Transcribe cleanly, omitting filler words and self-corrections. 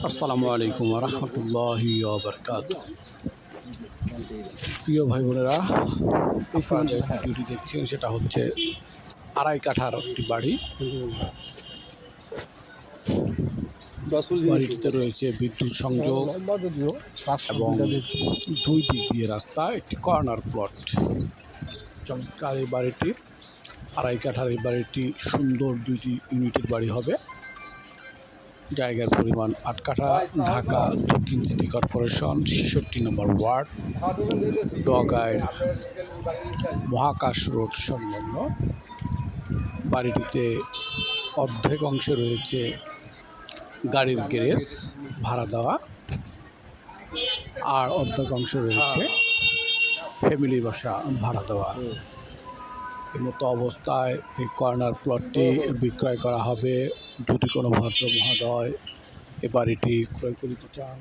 আসসালামু আলাইকুম রহমতুল্লাহি বারকাতুহু। প্রিয় ভাই বোনেরা, আপনারা যে ভিডিওটি দেখছেন সেটা হচ্ছে আড়াই কাঠার একটি বাড়ি। বাড়িটিতে রয়েছে বিদ্যুৎ সংযোগ এবং দুই দিক দিয়ে রাস্তা, একটি কর্নার প্লট। চমৎকার এই বাড়িটি, আড়াই কাঠার এই বাড়িটি সুন্দর দুইটি ইউনিটের বাড়ি হবে। জায়গার পরিমাণ ৮ কাঠা। ঢাকা দক্ষিণ সিটি কর্পোরেশন ৬৬ নম্বর ওয়ার্ড, ডগাইল মহাকাশ রোড সংলগ্ন। বাড়িটিতে অর্ধেক অংশে রয়েছে গাড়ির গ্যারেজ ভাড়া দেওয়া, আর অর্ধেক অংশ রয়েছে ফ্যামিলি বাসা ভাড়া দেওয়া। এর মতো অবস্থায় এই কর্নার প্লটটি বিক্রয় করা হবে। যদি কোনো ভদ্র মহোদয় এ বাড়িটি ক্রয় করিতে চান,